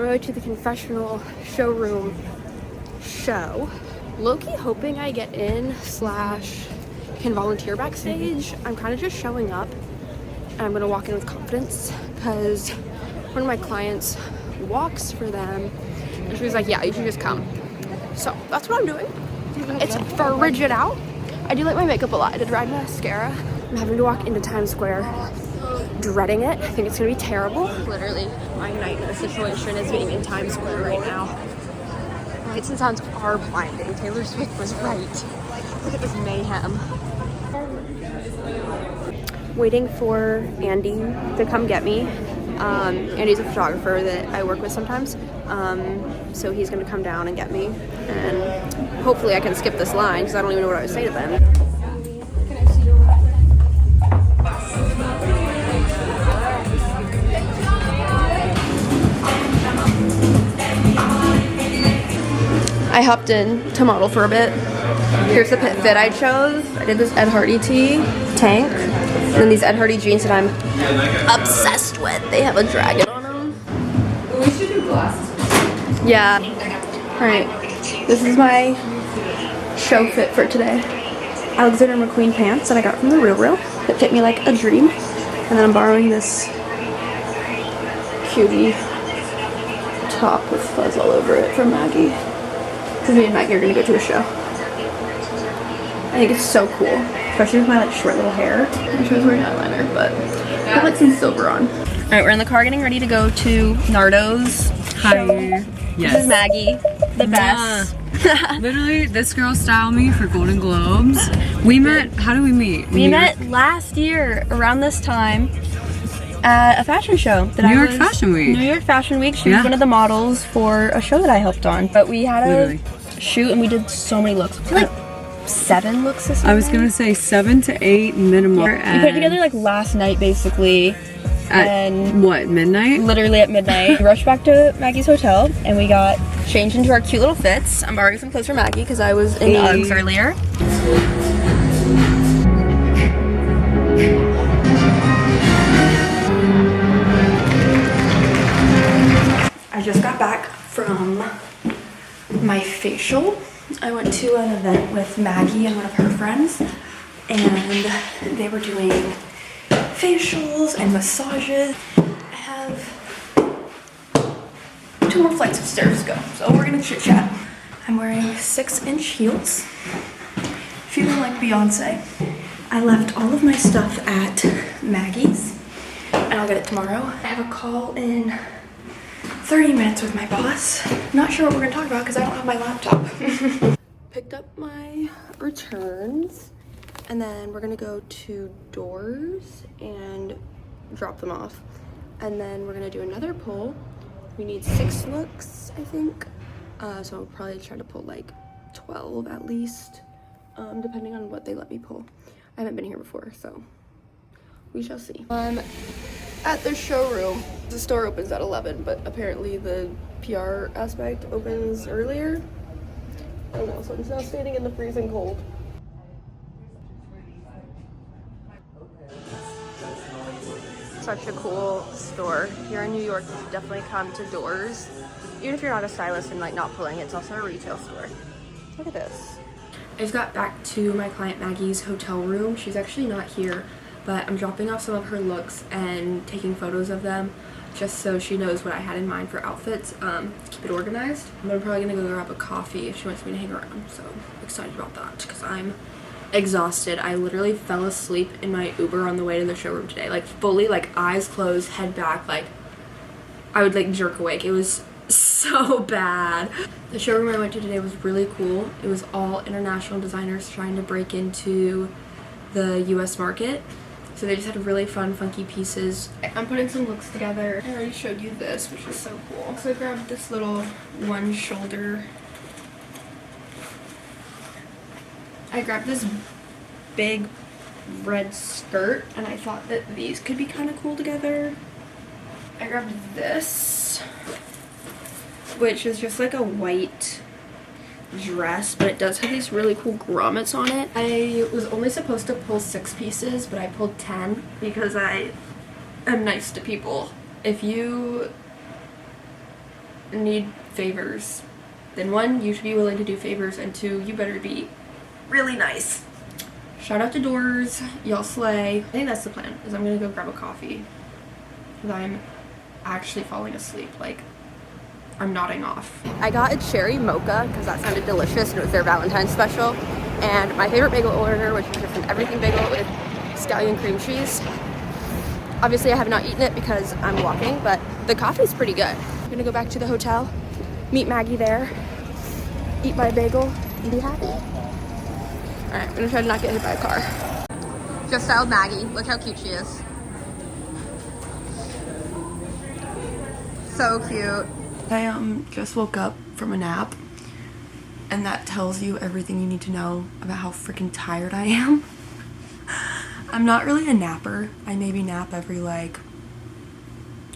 on my way to the confessional showroom show. Low-key hoping I get in / can volunteer backstage. I'm kind of just showing up and I'm gonna walk in with confidence because one of my clients walks for them and she was like, yeah, you should just come. So that's what I'm doing. It's frigid out. I do like my makeup a lot. I did red mascara. I'm having to walk into Times Square, dreading it. I think it's gonna be terrible. Literally, my nightmare situation is being in Times Square right now. Lights and sounds are blinding. Taylor Swift was right. Look at this mayhem. Waiting for Andy to come get me. Andy's a photographer that I work with sometimes. So he's gonna come down and get me. And hopefully I can skip this line because I don't even know what I would say to them. I hopped in to model for a bit. Here's the fit I chose. I did this Ed Hardy tee, tank, and then these Ed Hardy jeans that I'm obsessed with. They have a dragon on them. We should do glasses. Yeah. Alright. This is my show fit for today. Alexander McQueen pants that I got from the Real that fit me like a dream. And then I'm borrowing this cutie top with fuzz all over it from Maggie. Because me and Maggie are gonna go to a show. I think it's so cool, especially with my like short little hair. I she was wearing eyeliner, but I have like some silver on. All right, we're in the car getting ready to go to Nardo's. Hi. Yes. This is Maggie, the best. Literally, this girl styled me for Golden Globes. We met. How did we meet? We met last year around this time at a fashion show. New York Fashion Week. New York Fashion Week. She was one of the models for a show that I helped on. But we had a shoot and we did so many looks. Like 7 looks this I was gonna say 7 to 8 minimum. Yeah. We put it together like last night basically. At what, midnight? Literally at midnight. We rushed back to Maggie's hotel and we got changed into our cute little fits. I'm borrowing some clothes for Maggie because I was in Uggs earlier. I just got back from my facial. I went to an event with Maggie and one of her friends and they were doing facials and massages. I have 2 more flights of stairs to go, so we're gonna chit chat. I'm wearing 6-inch heels, feeling like Beyonce. I left all of my stuff at Maggie's and I'll get it tomorrow. I have a call in 30 minutes with my boss. Not sure what we're gonna talk about because I don't have my laptop. Picked up my returns and then we're gonna go to Doors and drop them off. And then we're gonna do another pull. We need 6 looks, I think. So I'll probably try to pull like 12 at least, depending on what they let me pull. I haven't been here before, so we shall see. I'm at the showroom. The store opens at 11, but apparently the PR aspect opens earlier. I don't know, so I'm now standing in the freezing cold. Such a cool store. If you're in New York, you should definitely come to Doors. Even if you're not a stylist and like not pulling, it's also a retail store. Look at this. I just got back to my client Maggie's hotel room. She's actually not here, but I'm dropping off some of her looks and taking photos of them just so she knows what I had in mind for outfits, to keep it organized. I'm probably gonna go grab a coffee if she wants me to hang around, so I'm excited about that because I'm exhausted. I literally fell asleep in my Uber on the way to the showroom today, like fully, like eyes closed, head back, like I would like jerk awake. It was so bad. The showroom I went to today was really cool. It was all international designers trying to break into the US market. So they just had really fun, funky pieces. I'm putting some looks together. I already showed you this, which is so cool. So I grabbed this little one shoulder. I grabbed this big red skirt and I thought that these could be kind of cool together. I grabbed this, which is just like a white dress, but it does have these really cool grommets on it. I was only supposed to pull 6 pieces, but I pulled 10 because I am nice to people. If you need favors, then one, you should be willing to do favors, and two, you better be really nice. Shout out to Doors, y'all slay. I think that's the plan, is I'm gonna go grab a coffee because I'm actually falling asleep. Like, I'm nodding off. I got a cherry mocha because that sounded delicious and it was their Valentine's special. And my favorite bagel order, which is just an everything bagel with scallion cream cheese. Obviously I have not eaten it because I'm walking, but the coffee's pretty good. I'm gonna go back to the hotel, meet Maggie there, eat my bagel, and be happy. All right, I'm gonna try to not get hit by a car. Just styled Maggie, look how cute she is. So cute. I just woke up from a nap, and that tells you everything you need to know about how freaking tired I am. I'm not really a napper. I maybe nap every like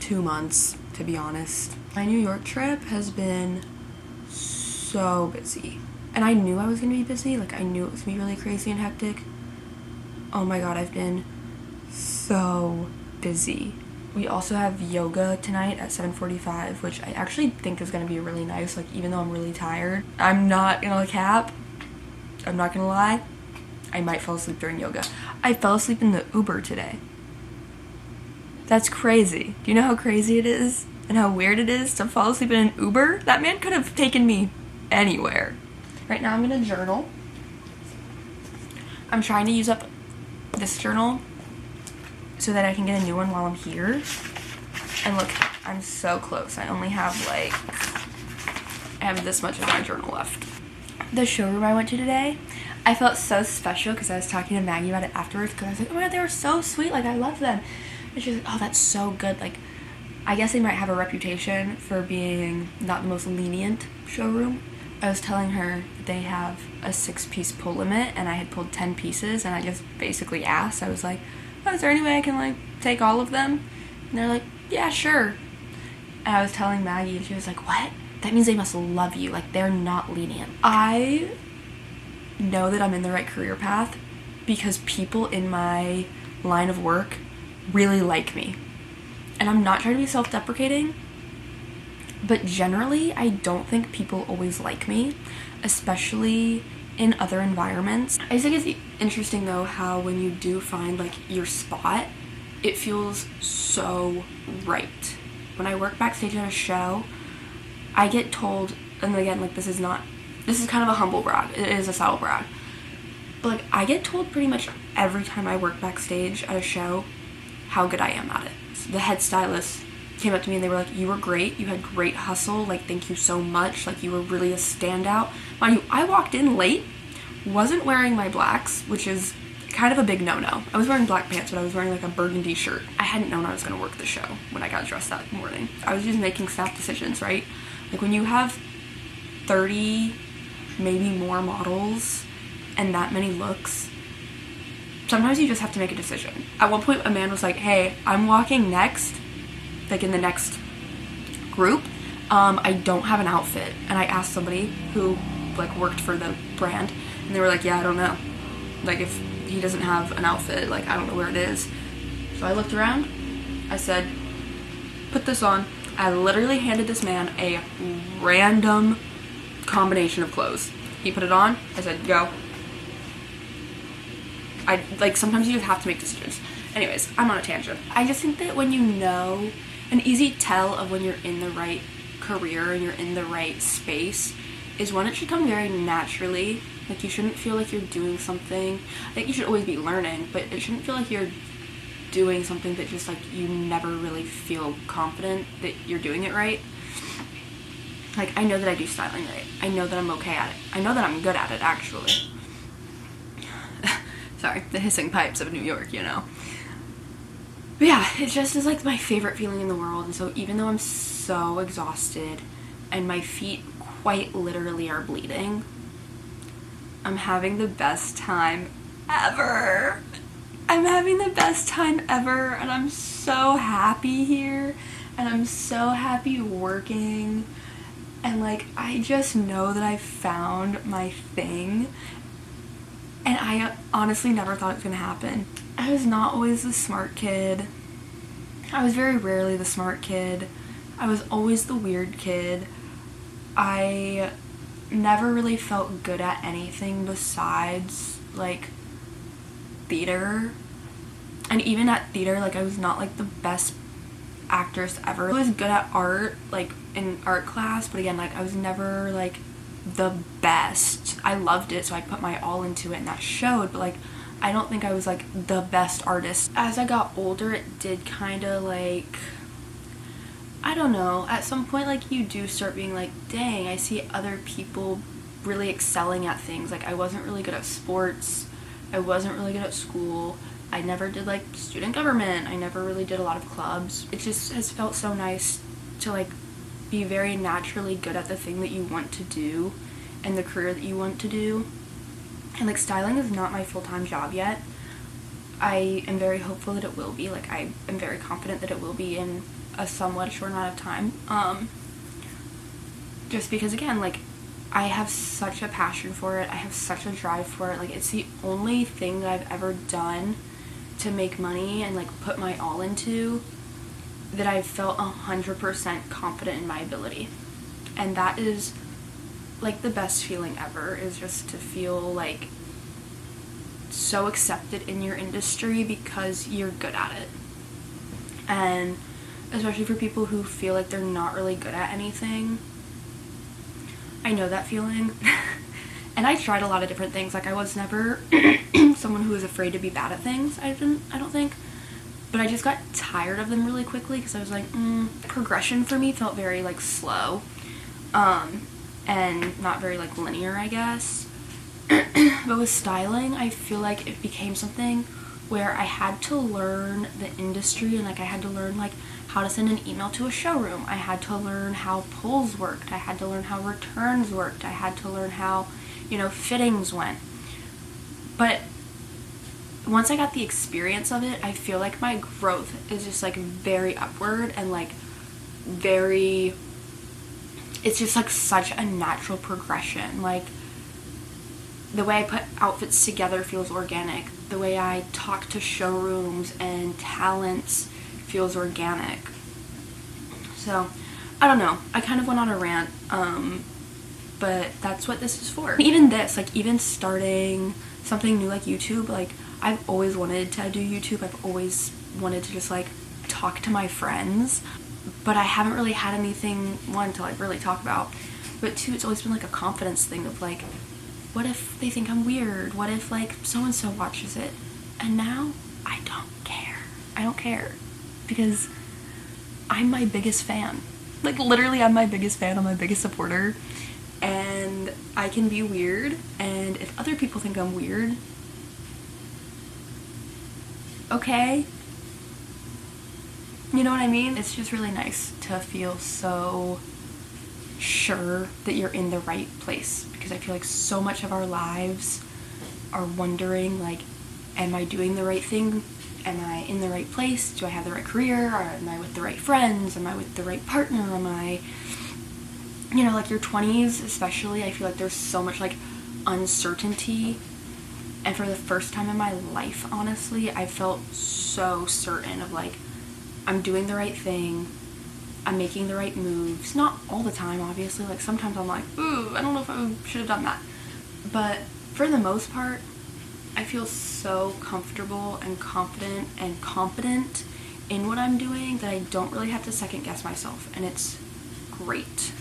2 months, to be honest. My New York trip has been so busy. And I knew I was gonna be busy, like I knew it was gonna be really crazy and hectic. Oh my god, I've been so busy. We also have yoga tonight at 7:45, which I actually think is gonna be really nice, like even though I'm really tired. I'm not gonna cap, I'm not gonna lie, I might fall asleep during yoga. I fell asleep in the Uber today. That's crazy. Do you know how crazy it is and how weird it is to fall asleep in an Uber? That man could have taken me anywhere. Right now I'm gonna journal. I'm trying to use up this journal so that I can get a new one while I'm here. And look, I'm so close. I only have like, I have this much of my journal left. The showroom I went to today, I felt so special because I was talking to Maggie about it afterwards because I was like, oh my god, they were so sweet, like I love them. And she was like, oh, that's so good. Like, I guess they might have a reputation for being not the most lenient showroom. I was telling her they have a 6-piece pull limit and I had pulled 10 pieces and I just basically asked, I was like, oh, is there any way I can like take all of them? And they're like, yeah, sure. And I was telling Maggie and she was like, what? That means they must love you, like they're not lenient. I know that I'm in the right career path because people in my line of work really like me. And I'm not trying to be self-deprecating, but generally I don't think people always like me, especially in other environments. I just think it's interesting though how when you do find like your spot, it feels so right. When I work backstage at a show, I get told, and again, like this is kind of a humble brag, it is a subtle brag, but like I get told pretty much every time I work backstage at a show how good I am at it. So the head stylist came up to me and they were like, you were great, you had great hustle, like thank you so much, like you were really a standout. Mind you, I walked in late, wasn't wearing my blacks, which is kind of a big no-no. I was wearing black pants, but I was wearing like a burgundy shirt. I hadn't known I was gonna work the show when I got dressed that morning. I was just making snap decisions, right? Like when you have 30, maybe more models and that many looks, sometimes you just have to make a decision. At one point a man was like, hey, I'm walking next, like in the next group, I don't have an outfit. And I asked somebody who like worked for the brand and they were like, yeah, I don't know. Like if he doesn't have an outfit, like I don't know where it is. So I looked around, I said, put this on. I literally handed this man a random combination of clothes. He put it on, I said, go. Like sometimes you just have to make decisions. Anyways, I'm on a tangent. I just think that when you know, an easy tell of when you're in the right career and you're in the right space is when it should come very naturally. Like you shouldn't feel like you're doing something. I think you should always be learning, but it shouldn't feel like you're doing something that just like you never really feel confident that you're doing it right. Like I know that I do styling right. I know that I'm okay at it. I know that I'm good at it actually. Sorry, the hissing pipes of New York, you know. But yeah, it just is like my favorite feeling in the world. And so even though I'm so exhausted and my feet quite literally are bleeding, I'm having the best time ever. I'm having the best time ever and I'm so happy here and I'm so happy working and like I just know that I found my thing. And I honestly never thought it was gonna happen. I was not always the smart kid. I was very rarely the smart kid. I was always the weird kid. I never really felt good at anything besides like theater. And even at theater, like I was not like the best actress ever. I was good at art, like in art class, but again, like I was never like the best. I loved it, so I put my all into it and that showed, but like I don't think I was like the best artist. As I got older, it did kind of like, I don't know, at some point like you do start being like, dang, I see other people really excelling at things. Like I wasn't really good at sports, I wasn't really good at school, I never did like student government, I never really did a lot of clubs. It just has felt so nice to like be very naturally good at the thing that you want to do and the career that you want to do. And like styling is not my full-time job yet. I am very hopeful that it will be. Like I am very confident that it will be in a somewhat short amount of time. Just because again, like I have such a passion for it, I have such a drive for it. Like it's the only thing that I've ever done to make money and like put my all into that I felt 100% confident in my ability. And that is like the best feeling ever, is just to feel like so accepted in your industry because you're good at it. And especially for people who feel like they're not really good at anything, I know that feeling. And I tried a lot of different things. Like I was never someone who was afraid to be bad at things. I don't think. But I just got tired of them really quickly because I was like, progression for me felt very like slow. And not very like linear, I guess. But with styling, I feel like it became something where I had to learn the industry, and like I had to learn like how to send an email to a showroom. I had to learn how pulls worked. I had to learn how returns worked. I had to learn how, fittings went. But once I got the experience of it, I feel like my growth is just like very upward and like very, it's just like such a natural progression. Like the way I put outfits together feels organic. The way I talk to showrooms and talents feels organic. So, I don't know. I kind of went on a rant, but that's what this is for. Even this, like even starting something new like YouTube, like I've always wanted to do YouTube. I've always wanted to just like talk to my friends, but I haven't really had anything, one, to like really talk about, but two, it's always been like a confidence thing of like, what if they think I'm weird? What if like so-and-so watches it? And now I don't care. I don't care because I'm my biggest fan. Like literally I'm my biggest fan, I'm my biggest supporter, and I can be weird, and if other people think I'm weird, okay. You know what I mean? It's just really nice to feel so sure that you're in the right place, because I feel like so much of our lives are wondering like, am I doing the right thing? Am I in the right place? Do I have the right career? Or am I with the right friends? Am I with the right partner? Am I, like your 20s especially, I feel like there's so much like uncertainty. And for the first time in my life, honestly, I felt so certain of like, I'm doing the right thing. I'm making the right moves. Not all the time, obviously. Like sometimes I'm like, ooh, I don't know if I should have done that. But for the most part, I feel so comfortable and confident and competent in what I'm doing that I don't really have to second guess myself. And it's great.